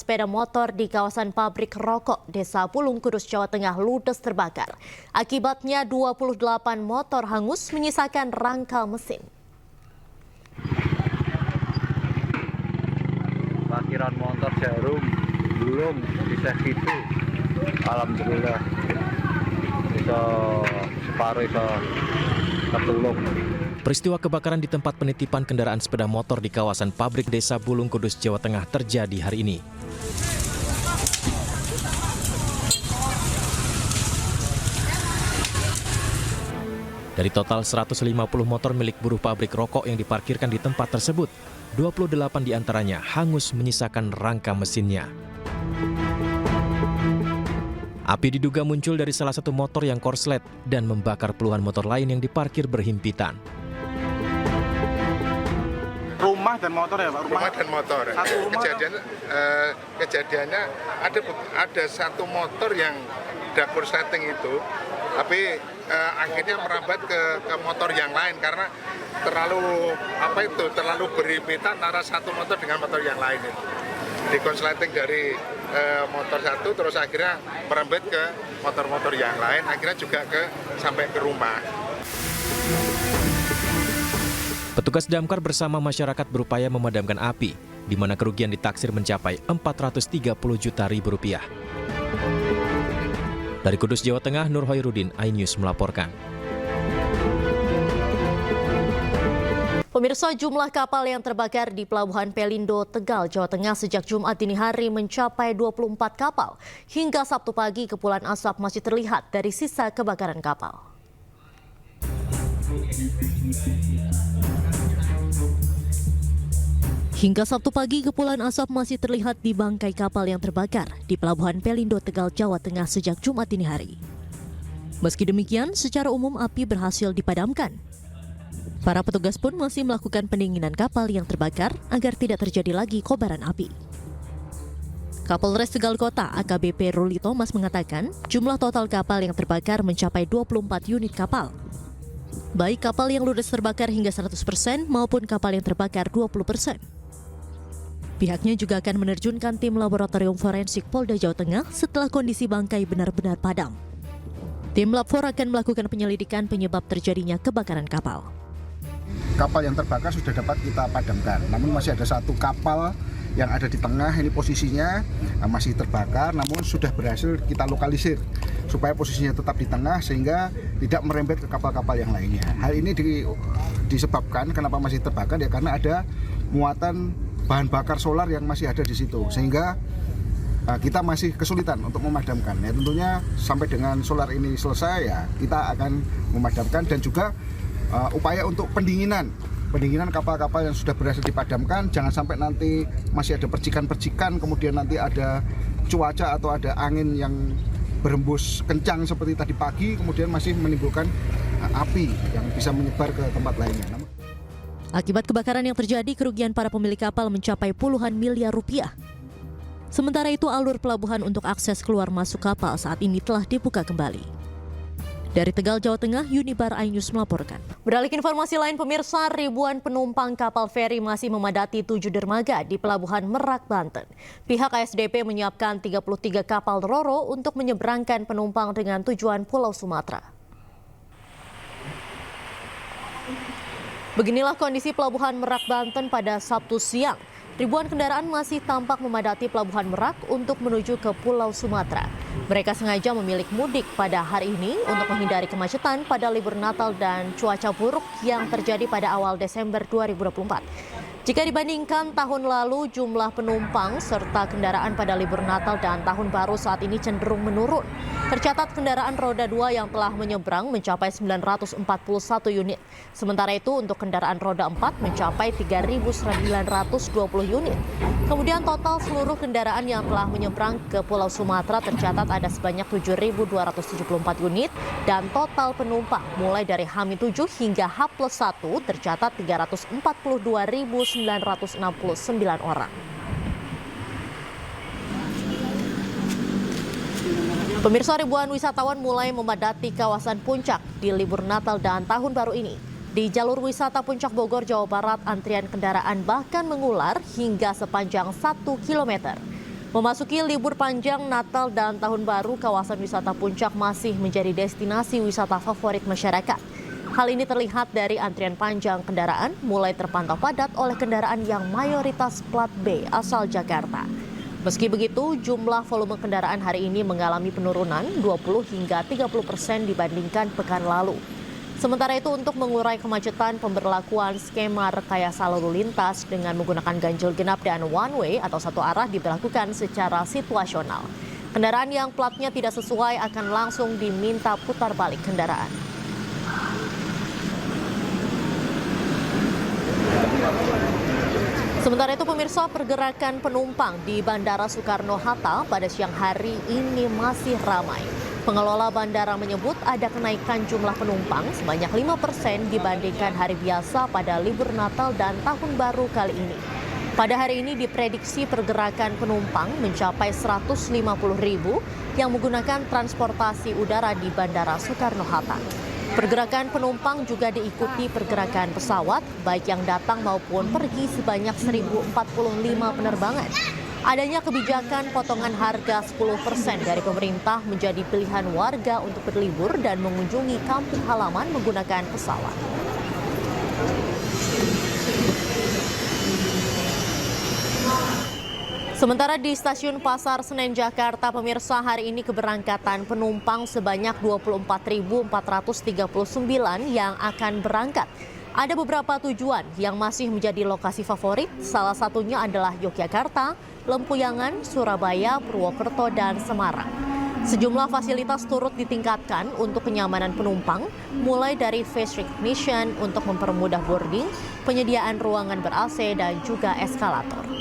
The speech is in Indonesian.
sepeda motor di kawasan pabrik rokok Desa Pulung, Kudus, Jawa Tengah ludes terbakar. Akibatnya 28 motor hangus menyisakan rangka mesin. Parkiran motor Jarum belum bisa gitu. Alhamdulillah bisa separuh bisa ketulung. Peristiwa kebakaran di tempat penitipan kendaraan sepeda motor di kawasan pabrik Desa Pulung, Kudus, Jawa Tengah terjadi hari ini. Dari total 150 motor milik buruh pabrik rokok yang diparkirkan di tempat tersebut, 28 diantaranya hangus menyisakan rangka mesinnya. Api diduga muncul dari salah satu motor yang korslet dan membakar puluhan motor lain yang diparkir berhimpitan. Rumah dan motor ya Pak? Rumah dan motor. Satu rumah Kejadiannya ada satu motor yang udah korsleting itu, tapi akhirnya merambat ke motor yang lain karena terlalu berhimpitan antara satu motor dengan motor yang lain itu. Di korsleting dari motor satu terus akhirnya merambat ke motor-motor yang lain, akhirnya juga sampai ke rumah. Petugas damkar bersama masyarakat berupaya memadamkan api, di mana kerugian ditaksir mencapai Rp430 juta. Dari Kudus, Jawa Tengah, Nur Hoirudin, iNews melaporkan. Pemirsa, jumlah kapal yang terbakar di Pelabuhan Pelindo, Tegal, Jawa Tengah sejak Jumat dini hari mencapai 24 kapal. Hingga Sabtu pagi, kepulan asap masih terlihat dari sisa kebakaran kapal. Hingga Sabtu pagi, kepulan asap masih terlihat di bangkai kapal yang terbakar di Pelabuhan Pelindo, Tegal, Jawa Tengah sejak Jumat dini hari. Meski demikian, secara umum api berhasil dipadamkan. Para petugas pun masih melakukan pendinginan kapal yang terbakar agar tidak terjadi lagi kobaran api. Kapolres Tegal Kota AKBP Ruli Thomas mengatakan jumlah total kapal yang terbakar mencapai 24 unit kapal. Baik kapal yang ludes terbakar hingga 100% maupun kapal yang terbakar 20%. Pihaknya juga akan menerjunkan tim laboratorium forensik Polda Jawa Tengah setelah kondisi bangkai benar-benar padam. Tim Lab4 akan melakukan penyelidikan penyebab terjadinya kebakaran kapal. Kapal yang terbakar sudah dapat kita padamkan, namun masih ada satu kapal yang ada di tengah, ini posisinya masih terbakar, namun sudah berhasil kita lokalisir supaya posisinya tetap di tengah sehingga tidak merembet ke kapal-kapal yang lainnya. Hal ini disebabkan kenapa masih terbakar ya karena ada muatan bahan bakar solar yang masih ada di situ, sehingga kita masih kesulitan untuk memadamkan. Ya tentunya sampai dengan solar ini selesai ya kita akan memadamkan dan juga upaya untuk pendinginan kapal-kapal yang sudah berhasil dipadamkan, jangan sampai nanti masih ada percikan-percikan, kemudian nanti ada cuaca atau ada angin yang berhembus kencang seperti tadi pagi, kemudian masih menimbulkan api yang bisa menyebar ke tempat lainnya. Akibat kebakaran yang terjadi, kerugian para pemilik kapal mencapai puluhan miliar rupiah. Sementara itu, alur pelabuhan untuk akses keluar masuk kapal saat ini telah dibuka kembali. Dari Tegal, Jawa Tengah, Unibar iNews melaporkan. Beralih ke informasi lain, pemirsa, ribuan penumpang kapal feri masih memadati 7 dermaga di Pelabuhan Merak, Banten. Pihak ASDP menyiapkan 33 kapal ro-ro untuk menyeberangkan penumpang dengan tujuan Pulau Sumatera. Beginilah kondisi Pelabuhan Merak, Banten pada Sabtu siang. Ribuan kendaraan masih tampak memadati Pelabuhan Merak untuk menuju ke Pulau Sumatera. Mereka sengaja memilih mudik pada hari ini untuk menghindari kemacetan pada libur Natal dan cuaca buruk yang terjadi pada awal Desember 2024. Jika dibandingkan tahun lalu, jumlah penumpang serta kendaraan pada libur Natal dan Tahun Baru saat ini cenderung menurun. Tercatat kendaraan roda 2 yang telah menyeberang mencapai 941 unit. Sementara itu untuk kendaraan roda 4 mencapai 3.920 unit. Kemudian total seluruh kendaraan yang telah menyeberang ke Pulau Sumatera tercatat ada sebanyak 7.274 unit dan total penumpang mulai dari H-7 hingga H+1 tercatat 342.969 orang. Pemirsa, ribuan wisatawan mulai memadati kawasan Puncak di libur Natal dan Tahun Baru ini. Di jalur wisata Puncak Bogor, Jawa Barat, antrian kendaraan bahkan mengular hingga sepanjang 1 km. Memasuki libur panjang Natal dan Tahun Baru, kawasan wisata Puncak masih menjadi destinasi wisata favorit masyarakat. Hal ini terlihat dari antrian panjang kendaraan mulai terpantau padat oleh kendaraan yang mayoritas plat B asal Jakarta. Meski begitu, jumlah volume kendaraan hari ini mengalami penurunan 20 hingga 30% dibandingkan pekan lalu. Sementara itu, untuk mengurai kemacetan, pemberlakuan skema rekayasa lalu lintas dengan menggunakan ganjil genap dan one way atau satu arah diberlakukan secara situasional. Kendaraan yang platnya tidak sesuai akan langsung diminta putar balik kendaraan. Sementara itu, pemirsa, pergerakan penumpang di Bandara Soekarno-Hatta pada siang hari ini masih ramai. Pengelola bandara menyebut ada kenaikan jumlah penumpang sebanyak 5% dibandingkan hari biasa pada libur Natal dan Tahun Baru kali ini. Pada hari ini diprediksi pergerakan penumpang mencapai 150.000 yang menggunakan transportasi udara di Bandara Soekarno-Hatta. Pergerakan penumpang juga diikuti pergerakan pesawat, baik yang datang maupun pergi sebanyak 1.045 penerbangan. Adanya kebijakan potongan harga 10% dari pemerintah menjadi pilihan warga untuk berlibur dan mengunjungi kampung halaman menggunakan pesawat. Sementara di Stasiun Pasar Senen Jakarta, pemirsa, hari ini keberangkatan penumpang sebanyak 24.439 yang akan berangkat. Ada beberapa tujuan yang masih menjadi lokasi favorit, salah satunya adalah Yogyakarta, Lempuyangan, Surabaya, Purwokerto, dan Semarang. Sejumlah fasilitas turut ditingkatkan untuk kenyamanan penumpang, mulai dari face recognition untuk mempermudah boarding, penyediaan ruangan ber-AC, dan juga eskalator.